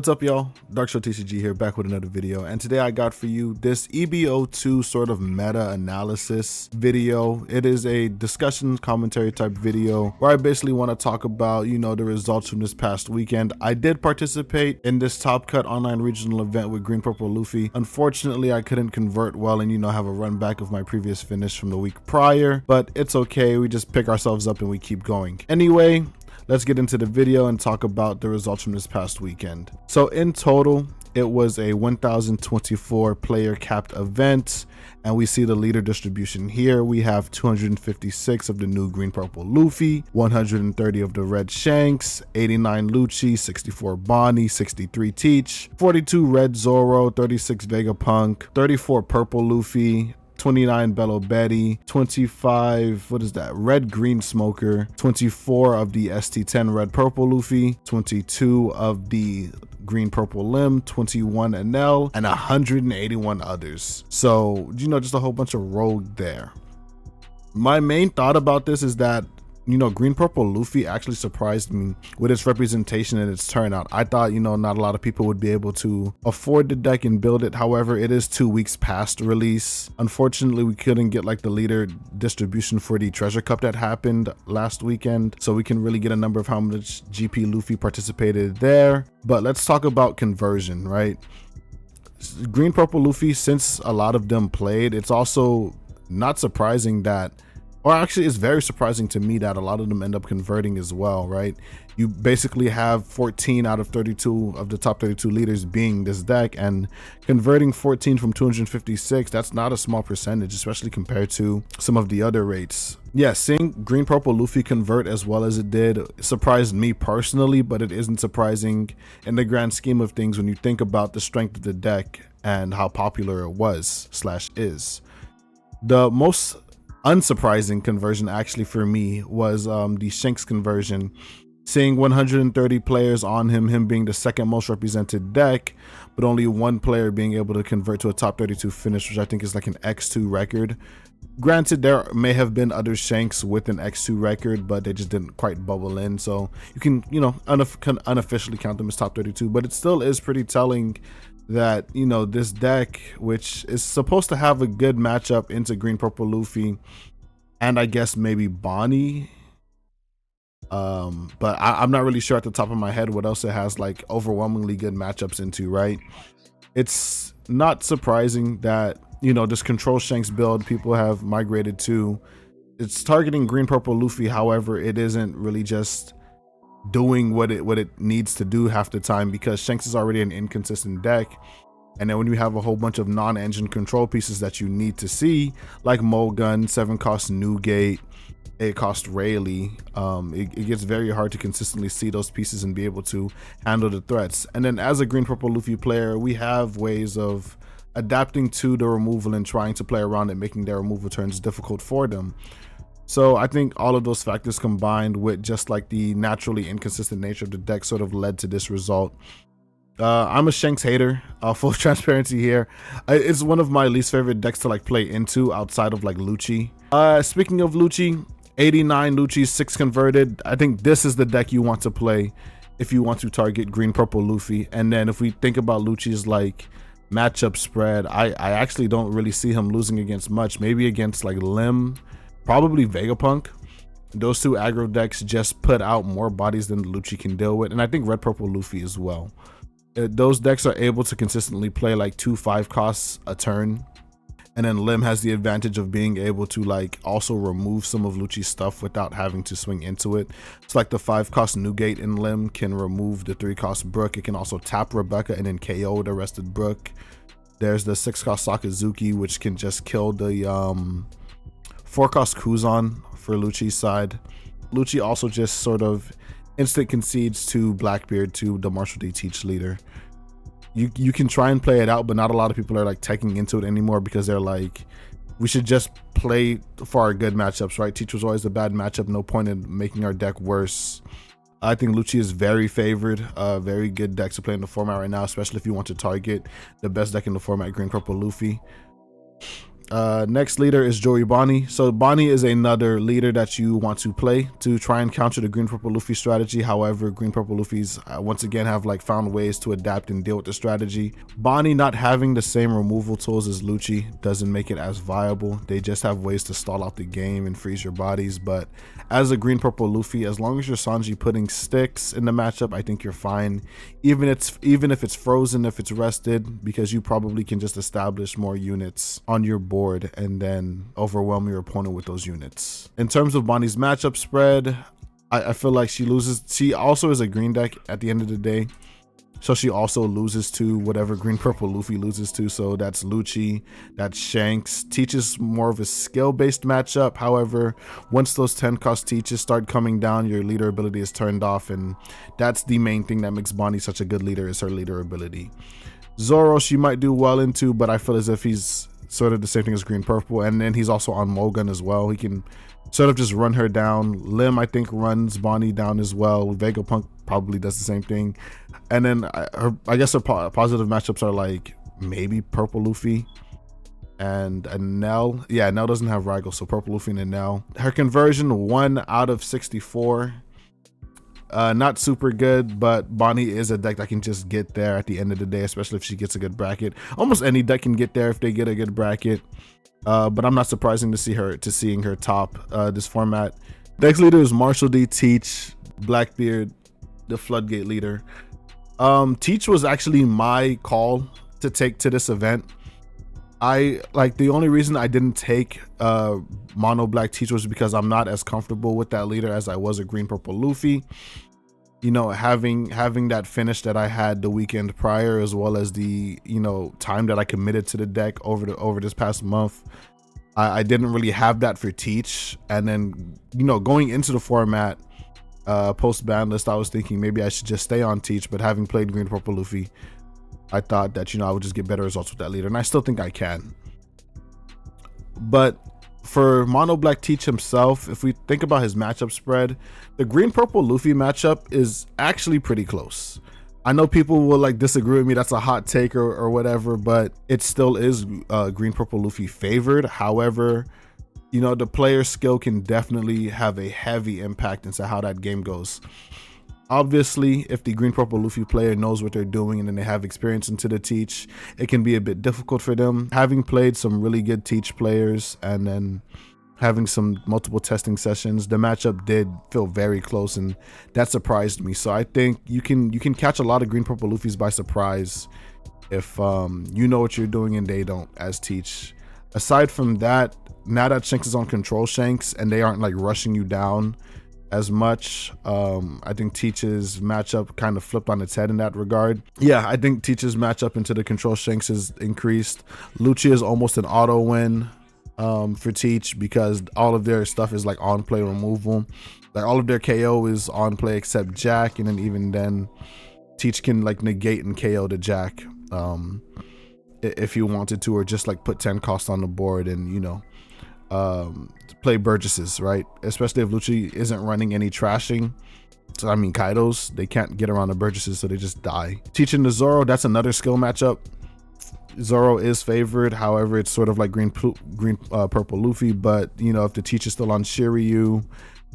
What's up, y'all? OPTCG here, back with another video, and today I got for you this EB02 sort of meta analysis video. It is a discussion commentary type video where I basically want to talk about, the results from this past weekend. I did participate in this Top Cut online regional event with Green Purple Luffy. Unfortunately, I couldn't convert well and have a run back of my previous finish from the week prior, but it's okay. We just pick ourselves up and we keep going. Anyway, let's get into the video and talk about the results from this past weekend. So in total, it was a 1,024 player capped event, and we see the leader distribution here. We have 256 of the new Green Purple Luffy, 130 of the Red Shanks, 89 Lucci, 64 Bonnie, 63 Teach, 42 Red Zoro, 36 Vegapunk, 34 Purple Luffy, 29 Bello Betty, 25, Red Green Smoker, 24 of the ST10 Red Purple Luffy, 22 of the Green Purple Limb, 21 Enel, and 181 others. So, just a whole bunch of rogue there. My main thought about this is that Green Purple Luffy actually surprised me with its representation and its turnout. I thought, not a lot of people would be able to afford the deck and build it. However, it is 2 weeks past release. Unfortunately, we couldn't get the leader distribution for the Treasure Cup that happened last weekend, so we can really get a number of how much GP Luffy participated there. But let's talk about conversion, right? Green Purple Luffy, since a lot of them played, it's also not surprising that, or actually it's very surprising to me that a lot of them end up converting as well, right? You basically have 14 out of 32 of the top 32 leaders being this deck, and converting 14 from 256, that's not a small percentage, especially compared to some of the other rates. Yeah, seeing Green Purple Luffy convert as well as it did surprised me personally, but it isn't surprising in the grand scheme of things when you think about the strength of the deck and how popular it was / is. The most unsurprising conversion actually for me was the Shanks conversion. Seeing 130 players on him being the second most represented deck, but only one player being able to convert to a top 32 finish, which I think is like an X2 record. Granted, there may have been other Shanks with an X2 record, but they just didn't quite bubble in, so you can unofficially count them as top 32, but it still is pretty telling that this deck, which is supposed to have a good matchup into Green Purple Luffy and I guess maybe Bonnie, but I'm not really sure at the top of my head what else it has overwhelmingly good matchups into, right? It's not surprising that this Control Shanks build people have migrated to. It's targeting Green Purple Luffy, however it isn't really just doing what it needs to do half the time, because Shanks is already an inconsistent deck, and then when you have a whole bunch of non-engine control pieces that you need to see, like Mulgun, 7 cost Newgate, 8 cost Rayleigh, it gets very hard to consistently see those pieces and be able to handle the threats. And then as a Green Purple Luffy player, we have ways of adapting to the removal and trying to play around it, making their removal turns difficult for them. So I think all of those factors combined with just the naturally inconsistent nature of the deck sort of led to this result. I'm a Shanks hater, full transparency here. It's one of my least favorite decks to play into outside of Lucci. Speaking of Lucci, 89 Lucci, 6 converted. I think this is the deck you want to play if you want to target Green Purple Luffy. And then if we think about Lucci's matchup spread, I actually don't really see him losing against much. Maybe against Lim, probably Vegapunk. Those two aggro decks just put out more bodies than Lucci can deal with, and I think Red Purple Luffy as well. Those decks are able to consistently play 2 5 costs a turn, and then Lim has the advantage of being able to also remove some of Lucci's stuff without having to swing into it. It's the 5 cost Newgate in Lim can remove the 3 cost Brook. It can also tap Rebecca and then KO the rested Brook. There's the 6 cost Sakazuki, which can just kill the 4 cost Kuzan for Lucci's side. Lucci also just sort of instant concedes to Blackbeard, to the Marshall D Teach leader. You can try and play it out, but not a lot of people are taking into it anymore, because they're we should just play for our good matchups, right? Teach was always a bad matchup, no point in making our deck worse. I think Lucci is very favored, very good deck to play in the format right now, especially if you want to target the best deck in the format, Green Purple Luffy. Next leader is Joey Bonnie. So Bonnie is another leader that you want to play to try and counter the green purple Luffy strategy. However, green purple Luffy's once again have like found ways to adapt and deal with the strategy. Bonnie not having the same removal tools as Lucci doesn't make it as viable. They just have ways to stall out the game and freeze your bodies. But as a green purple Luffy, as long as you're Sanji putting sticks in the matchup, I think you're fine. Even if it's frozen, if it's rested, because you probably can just establish more units on your board and then overwhelm your opponent with those units. In terms of Bonnie's matchup spread, I feel like she loses. She also is a green deck at the end of the day, so she also loses to whatever green purple Luffy loses to. So that's Lucci, that's Shanks. Teach is more of a skill based matchup. However, once those 10 cost teaches start coming down, your leader ability is turned off, and that's the main thing that makes Bonnie such a good leader, is her leader ability. Zoro she might do well into, but I feel as if he's sort of the same thing as green purple, and then he's also on Mogun as well. He can sort of just run her down. Lim I think runs Bonnie down as well. Vegapunk probably does the same thing. And then I guess her positive matchups are like maybe purple Luffy and Nell. Yeah, Nell doesn't have Raigo, so purple Luffy and Nell. Her conversion 1 out of 64. Not super good, but Bonnie is a deck that can just get there at the end of the day, especially if she gets a good bracket. Almost any deck can get there if they get a good bracket. But I'm not surprising to seeing her top this format. Next leader is Marshall D, Teach, Blackbeard, the Floodgate leader. Teach was actually my call to take to this event. The only reason I didn't take mono black Teach was because I'm not as comfortable with that leader as I was a green purple Luffy. You know, having that finish that I had the weekend prior, as well as the time that I committed to the deck over this past month, I didn't really have that for Teach. And then going into the format post ban list, I was thinking maybe I should just stay on Teach, but having played green purple Luffy, I thought that I would just get better results with that leader, and I still think I can. But for mono black Teach himself, if we think about his matchup spread, the green purple Luffy matchup is actually pretty close. I know people will like disagree with me, that's a hot take or whatever, but it still is green purple Luffy favored. However, the player skill can definitely have a heavy impact into how that game goes. Obviously, if the green purple Luffy player knows what they're doing and then they have experience into the Teach, it can be a bit difficult for them. Having played some really good Teach players and then having some multiple testing sessions, the matchup did feel very close, and that surprised me. So I think you can catch a lot of green purple Luffys by surprise if you know what you're doing and they don't as Teach. Aside from that, now that Shanks is on control Shanks and they aren't like rushing you down as much, I think Teach's matchup kind of flipped on its head in that regard. Yeah, I think Teach's matchup into the control Shanks is increased. Lucci is almost an auto win for Teach, because all of their stuff is like on play removal. Like all of their KO is on play except Jack, and then even then Teach can like negate and KO the Jack if you wanted to, or just like put 10 cost on the board and play Burgesses, right? Especially if Lucci isn't running any trashing. So I mean Kaidos, they can't get around the Burgesses, so they just die. Teaching the Zoro, that's another skill matchup. Zoro is favored, however it's sort of like green purple Luffy, but if the Teach is still on Shiryu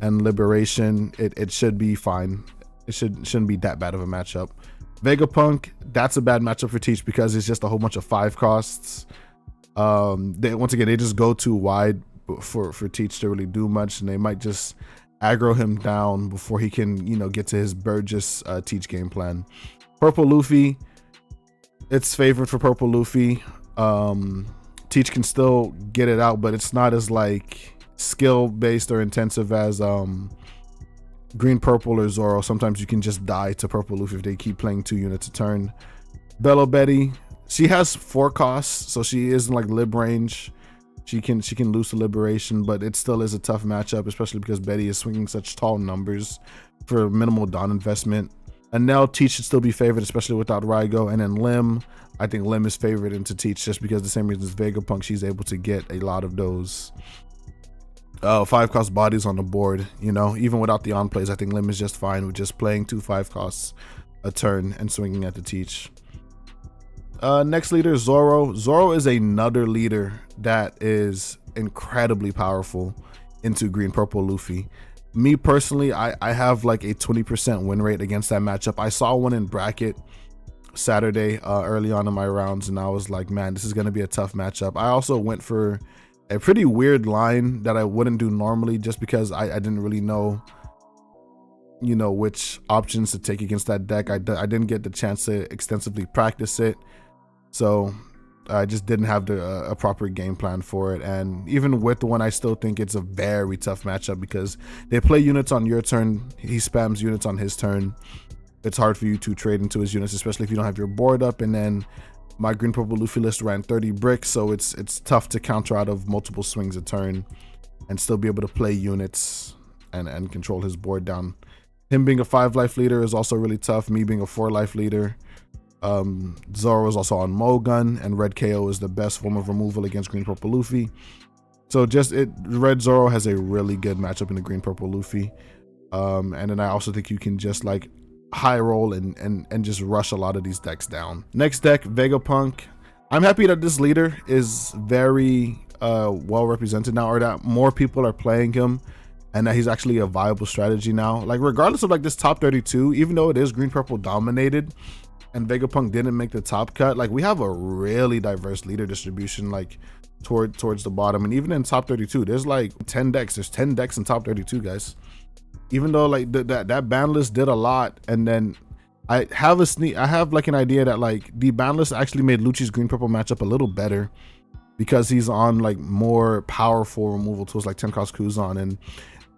and Liberation, it should be fine. It shouldn't be that bad of a matchup. Vegapunk, that's a bad matchup for Teach because it's just a whole bunch of 5 costs. Once again, they just go too wide for Teach to really do much, and they might just aggro him down before he can get to his Burgess Teach game plan. Purple Luffy, it's favored for purple Luffy. Teach can still get it out, but it's not as like skill based or intensive as green purple or Zoro. Sometimes you can just die to purple Luffy if they keep playing 2 units a turn. Bello Betty, she has 4 costs, so she is in like lib range. She can lose to Liberation, but it still is a tough matchup, especially because Betty is swinging such tall numbers for minimal Dawn investment. And now Teach should still be favored, especially without Raigo. And then Lim, I think Lim is favored into Teach just because the same reason as Vegapunk, she's able to get a lot of those 5 cost bodies on the board. Even without the on plays, I think Lim is just fine with just playing 2 5 costs a turn and swinging at the Teach. Next leader, Zoro. Zoro is another leader that is incredibly powerful into green purple Luffy. Me personally, I have like a 20% win rate against that matchup. I saw one in bracket Saturday early on in my rounds, and I was like, man, this is going to be a tough matchup. I also went for a pretty weird line that I wouldn't do normally, just because I didn't really know, you know, which options to take against that deck. I didn't get the chance to extensively practice it, so I just didn't have a proper game plan for it. And even with the one, I still think it's a very tough matchup because they play units on your turn, he spams units on his turn. It's hard for you to trade into his units, especially if you don't have your board up. And then my green purple Luffy list ran 30 bricks, so it's tough to counter out of multiple swings a turn and still be able to play units and control his board down. Him being a 5 life leader is also really tough. Me being a 4 life leader. Zoro is also on Mogun, and red KO is the best form of removal against green purple Luffy. So red Zoro has a really good matchup in the green purple Luffy. And then I also think you can just like high roll and just rush a lot of these decks down. Next deck, Vegapunk. I'm happy that this leader is very well represented now, or that more people are playing him and that he's actually a viable strategy now. Like regardless of like this top 32, even though it is green purple dominated and Vegapunk didn't make the top cut, like we have a really diverse leader distribution like towards the bottom. And even in top 32, there's like 10 decks. There's 10 decks in top 32, guys. Even though like that ban list did a lot, and then I have like an idea that like the ban list actually made Lucci's green purple matchup a little better because he's on like more powerful removal tools like 10 cost Kuzan, and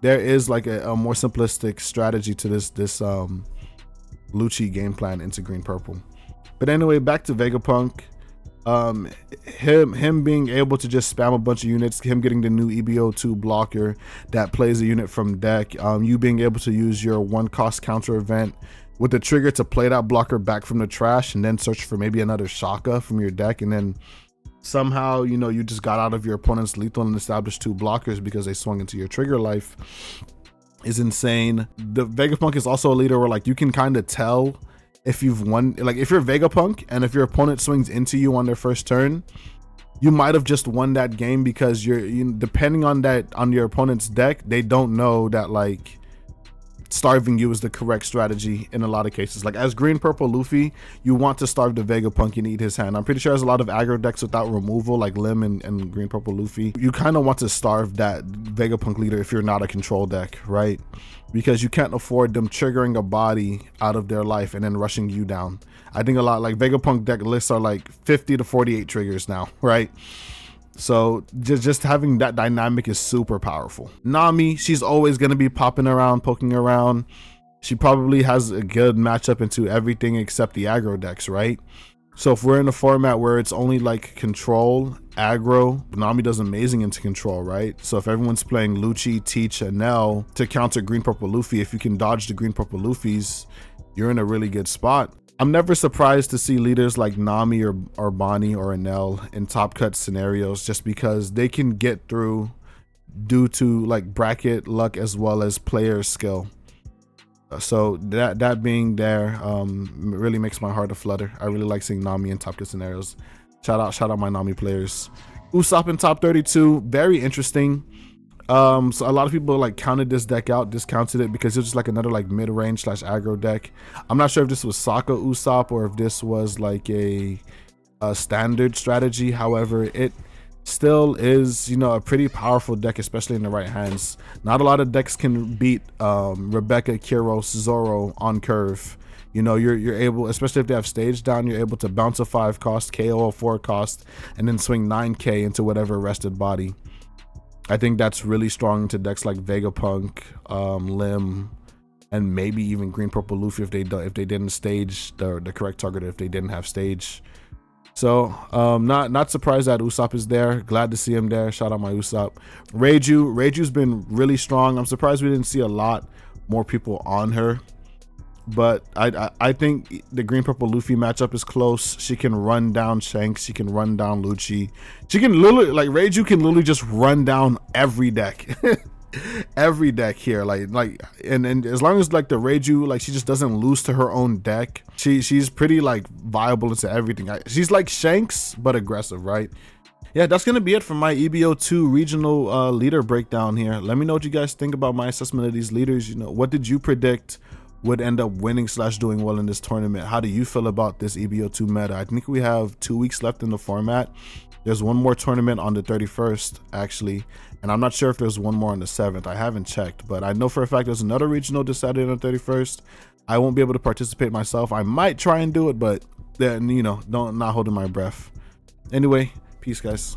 there is like a more simplistic strategy to this Lucci game plan into green purple. But anyway, back to Vegapunk. Him being able to just spam a bunch of units, him getting the new EB02 blocker that plays a unit from deck, you being able to use your 1 cost counter event with the trigger to play that blocker back from the trash and then search for maybe another Shaka from your deck, and then somehow, you know, you just got out of your opponent's lethal and established 2 blockers because they swung into your trigger life, is insane. The Vegapunk is also a leader where like you can kind of tell if you've won. Like if you're Vegapunk and if your opponent swings into you on their first turn, you might have just won that game because depending on your opponent's deck, they don't know that like starving you is the correct strategy in a lot of cases. Like as green purple Luffy, you want to starve the Vegapunk and eat his hand. I'm pretty sure there's a lot of aggro decks without removal like Lim and green purple Luffy. You kind of want to starve that Vegapunk leader if you're not a control deck, right? Because you can't afford them triggering a body out of their life and then rushing you down. I think a lot like Vegapunk deck lists are like 50 to 48 triggers now, right? So just having that dynamic is super powerful. Nami, she's always going to be popping around, poking around. She probably has a good matchup into everything except the aggro decks, right? So if we're in a format where it's only like control, aggro, Nami does amazing into control, right? So if everyone's playing Lucci, Teach, and Nell to counter green purple Luffy, if you can dodge the green purple Luffys, you're in a really good spot. I'm never surprised to see leaders like Nami or Bonnie or Enel in top cut scenarios, just because they can get through due to like bracket luck as well as player skill. So that being there really makes my heart a flutter. I really like seeing Nami in top cut scenarios. Shout out my Nami players. Usopp in top 32, very interesting. So a lot of people like counted this deck out, discounted it because it was just like another like mid-range / aggro deck. I'm not sure if this was Sokka Usopp or if this was like a standard strategy. However, it still is, you know, a pretty powerful deck, especially in the right hands. Not a lot of decks can beat Rebecca, Kyros, Zoro on curve. You know, you're able, especially if they have stage down, you're able to bounce a 5 cost, KO a 4 cost, and then swing 9k into whatever rested body. I think that's really strong into decks like Vegapunk, Lim, and maybe even green purple Luffy if they didn't stage the correct target, if they didn't have stage. So not surprised that Usopp is there. Glad to see him there. Shout out my Usopp. Reiju's been really strong. I'm surprised we didn't see a lot more people on her. But I think the green purple Luffy matchup is close. She can run down Shanks. She can run down Lucci. She can literally, like, Reiju can literally just run down every deck. every deck here, and as long as like the Reiju, like she just doesn't lose to her own deck, she's pretty like viable into everything. She's like Shanks but aggressive, right? Yeah, that's gonna be it for my EB02 regional leader breakdown here. Let me know what you guys think about my assessment of these leaders. You know, what did you predict would end up winning / doing well in this tournament? How do you feel about this EB02 meta? I think we have 2 weeks left in the format. There's one more tournament on the 31st actually, and I'm not sure if there's one more on the 7th. I haven't checked, but I know for a fact there's another regional decided on the 31st. I won't be able to participate myself. I might try and do it, but then, you know, not holding my breath. Anyway, peace guys.